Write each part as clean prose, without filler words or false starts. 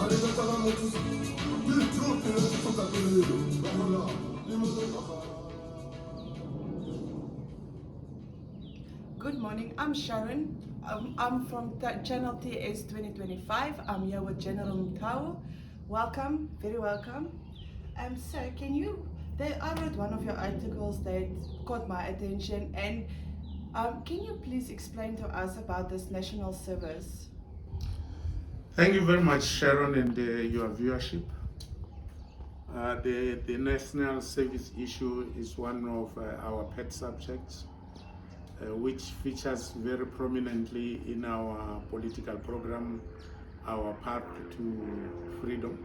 Good morning, I'm Sharon. I'm from Channel TS 2025. I'm here with General Motau. Welcome, very welcome. Sir, I read one of your articles that caught my attention, and can you please explain to us about this national service? Thank you very much, Sharon, and your viewership. The national service issue is one of our pet subjects, which features very prominently in our political program, our path to freedom.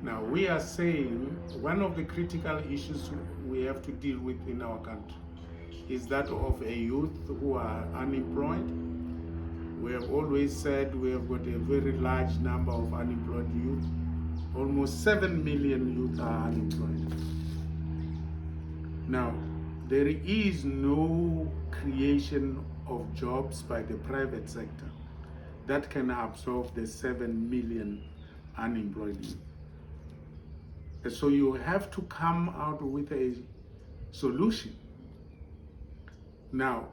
Now, we are saying one of the critical issues we have to deal with in our country is that of a youth who are unemployed. We have always said we have got a very large number of unemployed youth. Almost 7 million youth are unemployed. Now, there is no creation of jobs by the private sector that can absorb the 7 million unemployed youth. And so you have to come out with a solution. Now,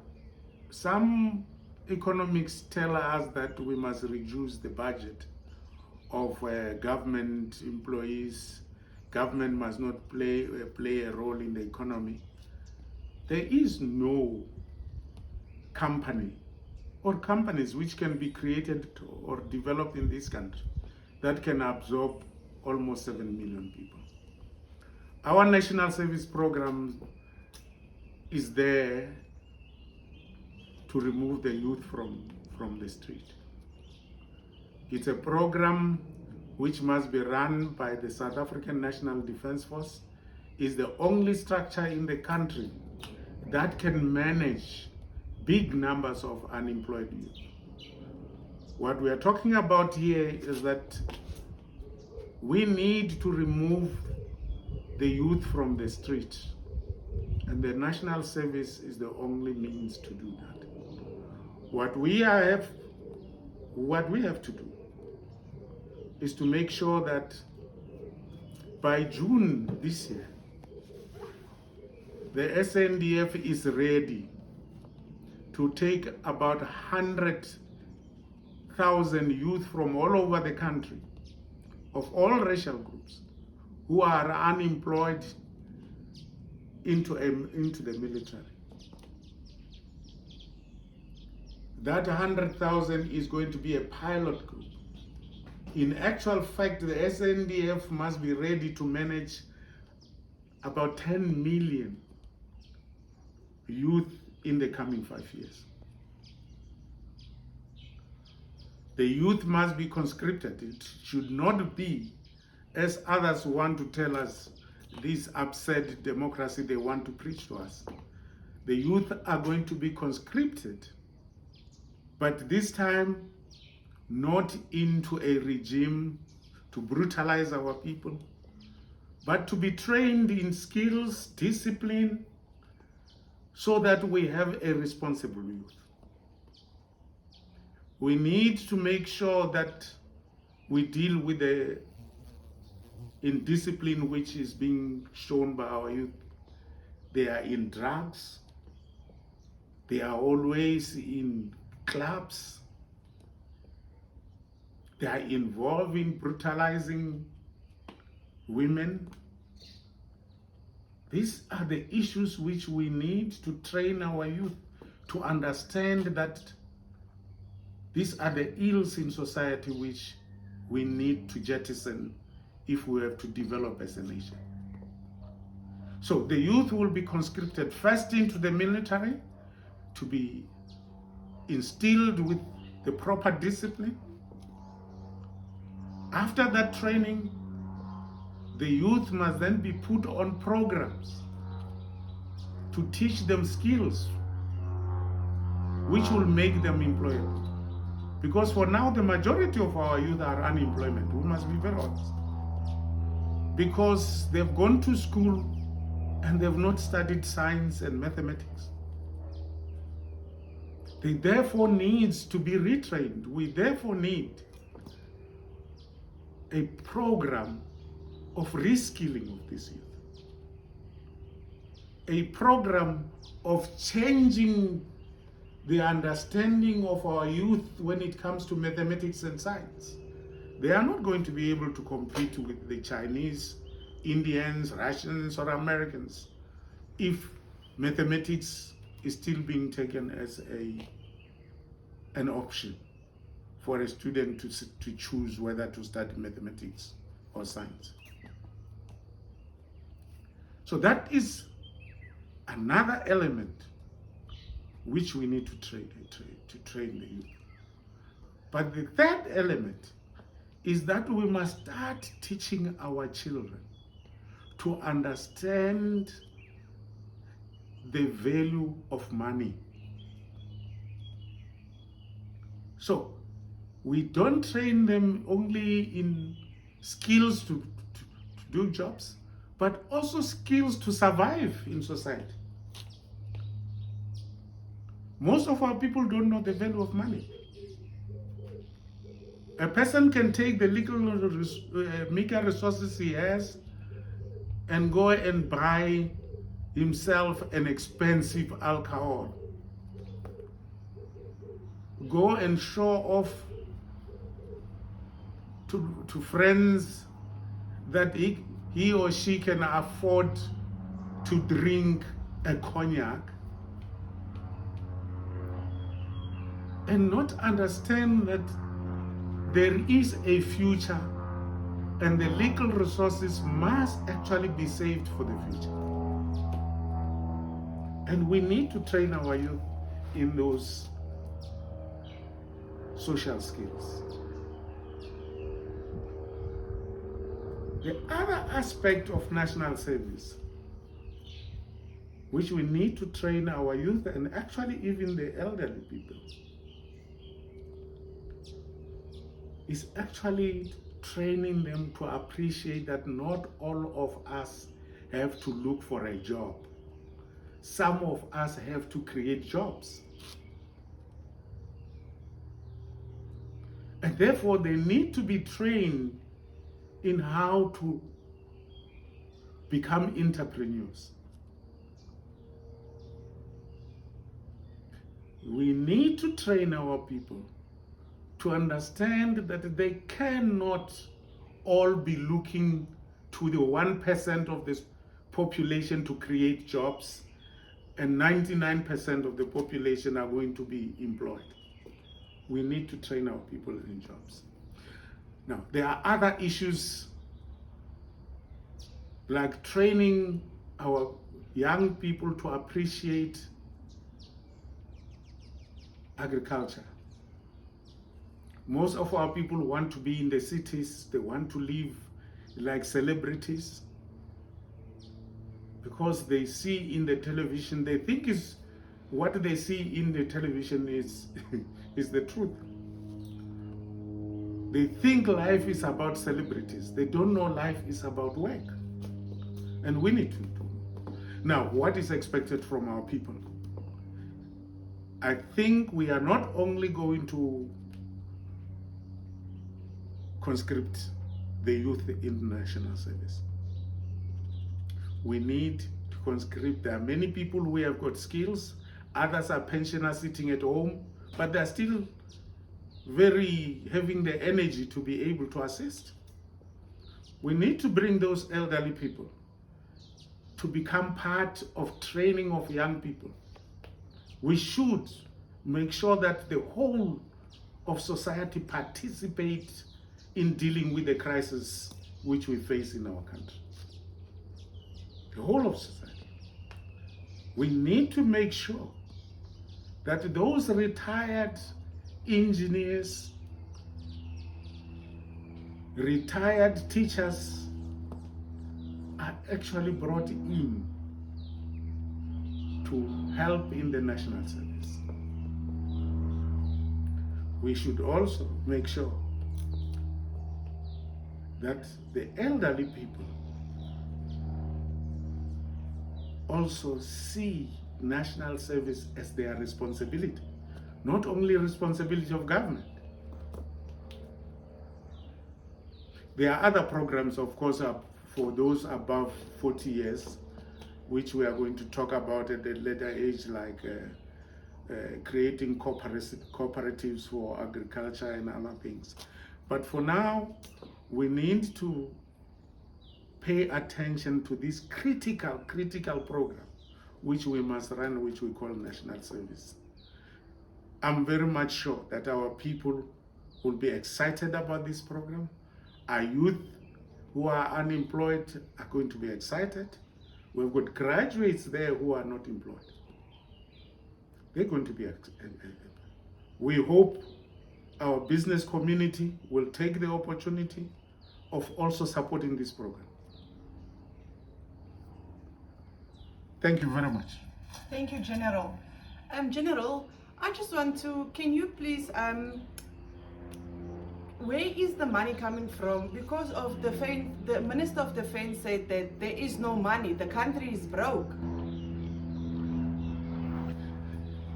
some economics tell us that we must reduce the budget of government employees. Government must not play a role in the economy. There is no company or companies which can be created or developed in this country that can absorb almost 7 million people. Our national service program is there to remove the youth from the street. It's a program which must be run by the South African National Defence Force. It's the only structure in the country that can manage big numbers of unemployed youth. What we are talking about here is that we need to remove the youth from the street, and the national service is the only means to do that. What we have to do is to make sure that by June this year, the SNDF is ready to take about 100,000 youth from all over the country, of all racial groups, who are unemployed into the military. That 100,000 is going to be a pilot group. In actual fact, the SNDF must be ready to manage about 10 million youth in the coming 5 years. The youth must be conscripted. It should not be, as others want to tell us, this absurd democracy they want to preach to us. The youth are going to be conscripted, but this time not into a regime to brutalize our people, but to be trained in skills, discipline, so that we have a responsible youth. We need to make sure that we deal with the indiscipline which is being shown by our youth. They are in drugs. They are always in clubs. They are involved in brutalizing women. These are the issues which we need to train our youth to understand, that these are the ills in society which we need to jettison if we have to develop as a nation. So the youth will be conscripted first into the military to be instilled with the proper discipline. After that training, the youth must then be put on programs to teach them skills which will make them employable. Because for now, the majority of our youth are unemployment. We must be very honest. Because they've gone to school and they've not studied science and mathematics. They therefore need to be retrained. We therefore need a program of reskilling of this youth, a program of changing the understanding of our youth when it comes to mathematics and science. They are not going to be able to compete with the Chinese, Indians, Russians, or Americans if mathematics is still being taken as an option for a student to choose whether to study mathematics or science. So that is another element which we need to train the youth. But the third element is that we must start teaching our children to understand the value of money. So we don't train them only in skills to do jobs, but also skills to survive in society. Most of our people don't know the value of money. A person can take the little meager resources he has and go and buy himself an expensive alcohol. Go and show off to friends that he or she can afford to drink a cognac, and not understand that there is a future and the legal resources must actually be saved for the future. And we need to train our youth in those social skills. The other aspect of national service, which we need to train our youth and actually even the elderly people, is actually training them to appreciate that not all of us have to look for a job. Some of us have to create jobs. And therefore, they need to be trained in how to become entrepreneurs. We need to train our people to understand that they cannot all be looking to the 1% of this population to create jobs, and 99% of the population are going to be employed. We need to train our people in jobs. Now, there are other issues like training our young people to appreciate agriculture. Most of our people want to be in the cities, they want to live like celebrities because they see in the television, they think is what they see in the television is the truth. They think life is about celebrities. They don't know life is about work. And we need to do. Now, what is expected from our people? I think we are not only going to conscript the youth in national service. We need to conscript. There are many people who have got skills. Others are pensioners sitting at home, but they're still very having the energy to be able to assist. We need to bring those elderly people to become part of training of young people. We should make sure that the whole of society participates in dealing with the crisis which we face in our country. The whole of society. We need to make sure that those retired engineers, retired teachers are actually brought in to help in the national service. We should also make sure that the elderly people also see national service as their responsibility, not only responsibility of government. There are other programs, of course, for those above 40 years, which we are going to talk about at a later age, like creating cooperatives for agriculture and other things. But for now, we need to pay attention to this critical program, which we must run, which we call national service. I'm very much sure that our people will be excited about this program. Our youth who are unemployed are going to be excited. We've got graduates there who are not employed. They're going to be excited. We hope our business community will take the opportunity of also supporting this program. Thank you very much. Thank you, General. General, I just want to, can you please, where is the money coming from? Because of the Minister of Defense said that there is no money, the country is broke.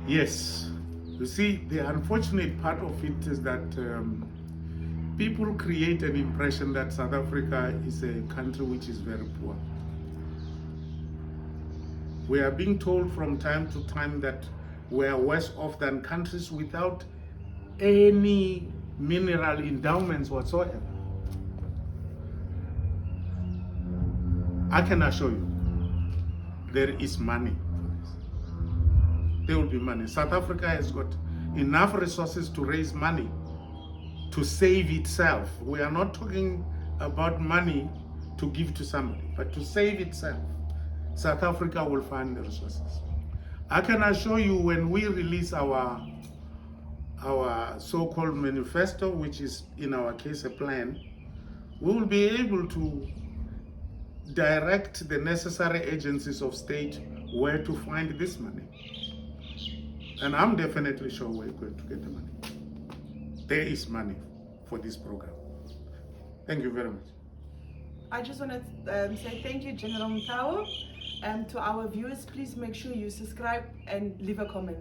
Yes. You see, the unfortunate part of it is that people create an impression that South Africa is a country which is very poor. We are being told from time to time that we are worse off than countries without any mineral endowments whatsoever. I can assure you, there is money. There will be money. South Africa has got enough resources to raise money to save itself. We are not talking about money to give to somebody, but to save itself. South Africa will find the resources. I can assure you, when we release our so-called manifesto, which is in our case a plan, we will be able to direct the necessary agencies of state where to find this money. And I'm definitely sure we're going to get the money. There is money for this program. Thank you very much. I just want to say thank you, General Motau. To our viewers, please make sure you subscribe and leave a comment.